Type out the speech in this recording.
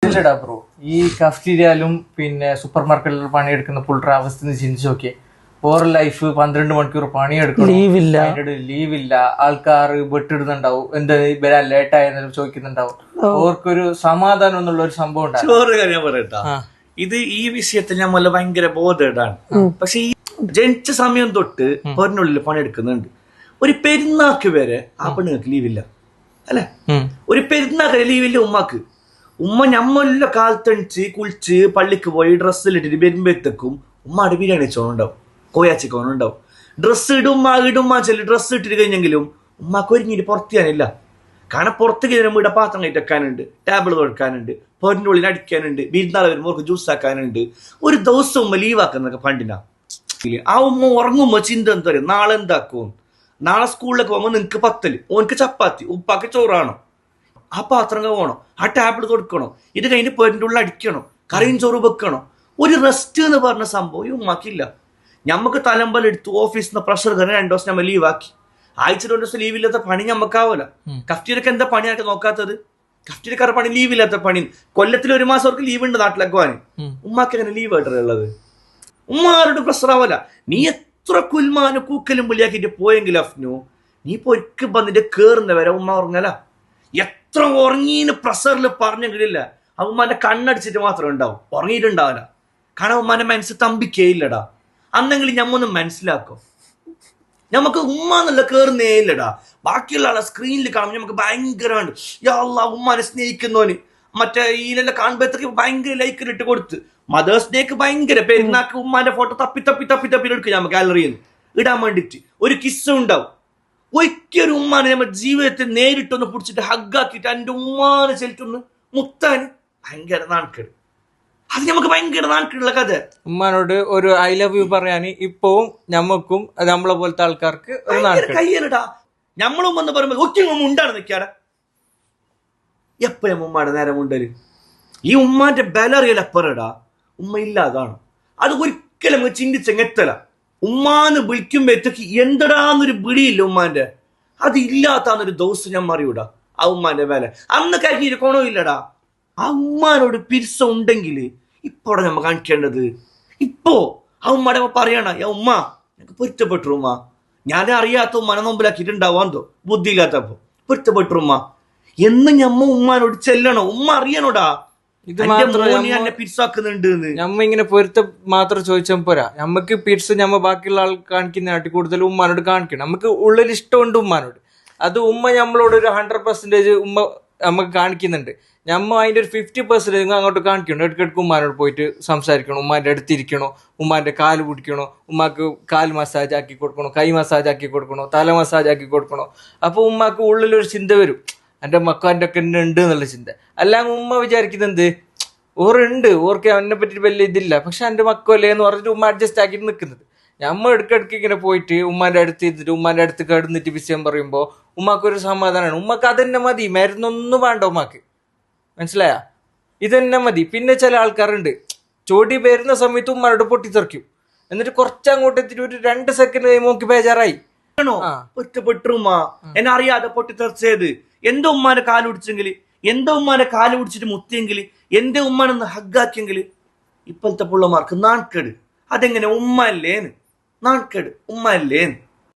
അതല്ലടാ ബ്രോ, ഈ കഫ്റ്റീരിയയിലും പിന്നെ സൂപ്പർ മാർക്കറ്റിലും പണിയെടുക്കുന്ന പുള്ളിയുടെ അവസ്ഥ ചിന്തിച്ചു നോക്കിയേ. ഓരോ ലൈഫ് 12 മണിക്കൂർ പണിയെടുക്കണം, ലീവില്ല, ആൾക്കാർ വെട്ടിടുന്നുണ്ടാവും, എന്താ വരാൻ ലേറ്റായെന്ന് ചോദിക്കുന്നുണ്ടാവും. ഓർക്കൊരു സമാധാനം എന്നുള്ള ഒരു സംഭവം ഉണ്ടാവും. ഇത് ഈ വിഷയത്തിൽ നമ്മൾ ഭയങ്കര ബോധേടാണ്. പക്ഷെ ഈ ജനിച്ച സമയം തൊട്ട് പെണ്ണിനുള്ളിൽ പണിയെടുക്കുന്നുണ്ട്. ഒരു പെരുന്നാക്ക് വരെ ആ പെണ്ണുങ്ങൾക്ക് ലീവില്ല അല്ലെ? ഒരു പെരുന്നാക്ക് ലീവില്ല ഉമ്മക്ക്. ഉമ്മ ഞമ്മല്ല കാലത്തണിച്ച് കുളിച്ച് പള്ളിക്ക് പോയി ഡ്രസ്സിലിട്ടിട്ട് വരുമ്പോഴത്തേക്കും ഉമ്മയുടെ ബിരിയാണി ചോറുണ്ടാവും, കോയാച്ചിക്കോനുണ്ടാവും. ഡ്രസ്സ് ഇടുമ്മ ചെല്ലി ഡ്രസ്സ് ഇട്ടിട്ട് കഴിഞ്ഞെങ്കിലും ഉമ്മക്ക് ഒരുങ്ങിയിട്ട് പുറത്ത് ചെയ്യാനില്ല. കാരണം പുറത്തേക്ക് ഇവിടെ പാത്രം കയറ്റക്കാനുണ്ട്, ടേബിൾ തുറക്കാനുണ്ട്, പൊരിൻ്റെ ഉള്ളിൽ അടിക്കാനുണ്ട്, വിരുന്നാളെ വരുമ്പോൾ ജ്യൂസ് ആക്കാനുണ്ട്. ഒരു ദിവസം ഉമ്മ ലീവാക്കുന്നൊക്കെ പണ്ടിനാ. ആ ഉമ്മ ഉറങ്ങുമ്പോ ചിന്ത എന്താ പറയും, നാളെ എന്താക്കും, നാളെ സ്കൂളിലേക്ക് പോകുമ്പോൾ നിനക്ക് പത്തല്, ഓനക്ക് ചപ്പാത്തി, ഉപ്പാക്ക് ചോറാണോ, ആ പാത്രം പോകണം, ആ ടേബിൾ കൊടുക്കണോ, ഇത് കഴിഞ്ഞ് പൊരിൻ്റെ ഉള്ളിൽ അടിക്കണോ, കറിയും ചോറ് വെക്കണോ. ഒരു റെസ്റ്റ് എന്ന് പറഞ്ഞ സംഭവം ഈ ഉമ്മാക്കില്ല. ഞമ്മക്ക് തലമ്പലെടുത്തു ഓഫീസിൽ നിന്ന് പ്രഷർ കയറി 2 ദിവസം നമ്മൾ ലീവാക്കി. ആഴ്ച 2 ദിവസം ലീവില്ലാത്ത പണി ഞമ്മക്കാവൂല. കഫ്റ്റീരിയക്ക് എന്താ പണിയായിട്ട് നോക്കാത്തത്? കഫ്റ്റീരിയക്കാരുടെ പണി ലീവില്ലാത്ത പണി. കൊല്ലത്തിൽ 1 മാസം അവർക്ക് ലീവ് ഉണ്ട് നാട്ടിലേക്ക് പോകാൻ. ഉമ്മാക്ക് എങ്ങനെ ലീവ് ആയിട്ടുള്ളത്? ഉമ്മാരുടെ പ്രഷർ ആവല. നീ എത്ര കുൽമാനും കൂക്കലും പുള്ളിയാക്കിട്ട് പോയെങ്കിലും അഫ്നു, നീ ഇപ്പൊ ഒരിക്കൽ വന്നിട്ട് കേറുന്ന വരെ ഉമ്മ ഉറങ്ങല. എത്ര ഉറങ്ങീന്ന് പ്രഷറിൽ പറഞ്ഞെങ്കിലില്ല, ആ ഉമ്മാന്റെ കണ്ണടിച്ചിട്ട് മാത്രം ഉണ്ടാവും, ഉറങ്ങിയിട്ടുണ്ടാവില്ല. കാരണം ഉമ്മാന്റെ മനസ്സ് തമ്പിക്കേയില്ലടാ. അന്നെങ്കിലും ഞമ്മൊന്നും മനസ്സിലാക്കും. നമുക്ക് ഉമ്മ എന്നുള്ള കേറുന്നേ ഇല്ലടാ. ബാക്കിയുള്ള ആളെ സ്ക്രീനിൽ കാണുമ്പോൾ നമുക്ക് ഭയങ്കരമാണ്, യാ അല്ലാ ഉമ്മാനെ സ്നേഹിക്കുന്നോന്. മറ്റേ ഈലെല്ലാം കാണുമ്പോഴത്തേക്ക് ഭയങ്കര ലൈക്കിൽ ഇട്ട് കൊടുത്ത്. മദേഴ്സ് ഡേക്ക് ഭയങ്കര പെരുന്നാക്ക് ഉമ്മാന്റെ ഫോട്ടോ തപ്പി എടുക്കും നമുക്ക് ഗാലറിയിൽ നിന്ന് ഇടാൻ വേണ്ടിട്ട്. ഒരു കിസ്സും ഉണ്ടാവും. ഒരിക്കലും ഉമ്മാനെ നമ്മുടെ ജീവിതത്തിൽ നേരിട്ടൊന്ന് പിടിച്ചിട്ട് ഹഗ്ഗാക്കിയിട്ട് എൻ്റെ ഉമ്മാനെ ചെലുത്തൊന്ന് മുത്താൻ ഭയങ്കര നാണക്കേട്. അത് നമുക്ക് ഭയങ്കര നാണക്കേടുള്ള കഥ. ഉമ്മാനോട് ഒരു ഐ ലവ് യു പറയാന് ഇപ്പവും ഞമ്മക്കും നമ്മളെ പോലത്തെ ആൾക്കാർക്ക് കയ്യലടാ. ഞമ്മളും വന്ന് പറയുമ്പോൾ ഒറ്റ ഉമ്മ ഉണ്ടാണ് നിൽക്കാടെ. എപ്പോഴും ഉമ്മാടെ നേരം ഉണ്ടല്. ഈ ഉമ്മാന്റെ ബലറിയൽ എപ്പറടാ. ഉമ്മ ഇല്ലാതാണ്. അത് ഒരിക്കലും ചിന്തിച്ചെങ്ങെത്തല. ഉമ്മാന്ന് വിളിക്കുമ്പോഴത്തേക്ക് എന്തടാന്നൊരു വിളിയില്ല ഉമ്മാന്റെ. അത് ഇല്ലാത്താന്നൊരു ദിവസം ഞാൻ മറിയൂടാ ആ ഉമ്മാന്റെ വില. അന്ന് കഴിഞ്ഞൊരു ഗുണമില്ലടാ. ആ ഉമ്മാനോട് പിരിസ ഉണ്ടെങ്കിൽ ഇപ്പോടെ നമ്മ കാണിക്കേണ്ടത്. ഇപ്പോ ആ ഉമ്മയുടെ പറയണ, ഉമ്മ എനിക്ക് പൊരുത്തപ്പെട്ടു ഉമ്മ, ഞാൻ അറിയാത്ത ഉമ്മാനെ നോമ്പിലാക്കിയിട്ടുണ്ടാവാന്തോ ബുദ്ധിയില്ലാത്തപ്പോ പൊരുത്തപ്പെട്ടു ഉമ്മ എന്ന് ഞമ്മ ഉമ്മാനോട് ചെല്ലണോ. ഉമ്മ അറിയണോടാ നമ്മ ഇങ്ങനെ പൊരുത്തം മാത്രം ചോദിച്ചാൽ പോരാ. നമ്മക്ക് പിരിസ് നമ്മ ബാക്കിയുള്ള ആൾ കാണിക്കുന്നതിനായിട്ട് കൂടുതൽ ഉമ്മാനോട് കാണിക്കണം. നമുക്ക് ഉള്ളിൽ ഇഷ്ടമുണ്ട് ഉമ്മാനോട്. അത് ഉമ്മ നമ്മളോട് ഒരു 100% ഉമ്മ നമുക്ക് കാണിക്കുന്നുണ്ട്. നമ്മ അതിന്റെ ഒരു 50% അങ്ങോട്ട് കാണിക്കണം. ഇടയ്ക്കിടയ്ക്ക് ഉമ്മാനോട് പോയിട്ട് സംസാരിക്കണം, ഉമ്മാന്റെ അടുത്തിരിക്കണോ, ഉമ്മാന്റെ കാല് പിടിക്കണോ, ഉമ്മാക്ക് കാൽ മസാജ് ആക്കി കൊടുക്കണോ, കൈ മസാജ് ആക്കി കൊടുക്കണോ, തല മസാജ് ആക്കി കൊടുക്കണോ. അപ്പൊ ഉമ്മാക്ക് ഉള്ളിലൊരു ചിന്ത വരും, എന്റെ മക്കാൻ്റെ ഒക്കെ ഉണ്ട് എന്നുള്ള ചിന്ത. അല്ലാതെ ഉമ്മ വിചാരിക്കുന്നത് ഓറുണ്ട്, ഓർക്ക് അവനെ പറ്റി വലിയ ഇതില്ല, പക്ഷെ എന്റെ മക്കല്ലേ എന്ന് പറഞ്ഞിട്ട് ഉമ്മ അഡ്ജസ്റ്റ് ആക്കിയിട്ട് നിൽക്കുന്നത്. ഞമ്മ ഇടയ്ക്കിടയ്ക്ക് ഇങ്ങനെ പോയിട്ട് ഉമ്മാന്റെ അടുത്ത് ഇരുന്നിട്ട് ഉമ്മാന്റെ അടുത്ത് കിടന്നിട്ട് വിഷയം പറയുമ്പോൾ ഉമ്മാക്കൊരു സമാധാനമാണ്. ഉമ്മക്ക് അതന്നെ മതി, മരുന്നൊന്നും വേണ്ട ഉമ്മാക്ക്. മനസ്സിലായ? ഇതന്നെ മതി. പിന്നെ ചില ആൾക്കാരുണ്ട്, ചോടി വരുന്ന സമയത്ത് ഉമ്മാരോട് പൊട്ടിത്തെറിക്കും, എന്നിട്ട് കുറച്ചങ്ങോട്ട് എത്തിയിട്ട് ഒരു 2 സെക്കൻഡ് നോക്കി ബേജാറായി പൊറ്റപ്പെട്ടുമ്മ എന്നെ അറിയാതെ പൊട്ടിത്തെറിച്ചത്. എന്റെ ഉമ്മാനെ കാല് പിടിച്ചെങ്കിൽ, എന്റെ ഉമ്മാനെ കാല് പിടിച്ചിട്ട് മുത്തിയെങ്കിൽ, എന്റെ ഉമ്മാനൊന്ന് ഹഗ്ഗാക്കിയെങ്കിൽ ഇപ്പോഴത്തെ പിള്ളമാർക്ക് നാൺക്കേട്. അതെങ്ങനെ ഉമ്മ അല്ലേന്ന് നാൺക്കേട്, ഉമ്മ അല്ലേന്ന്.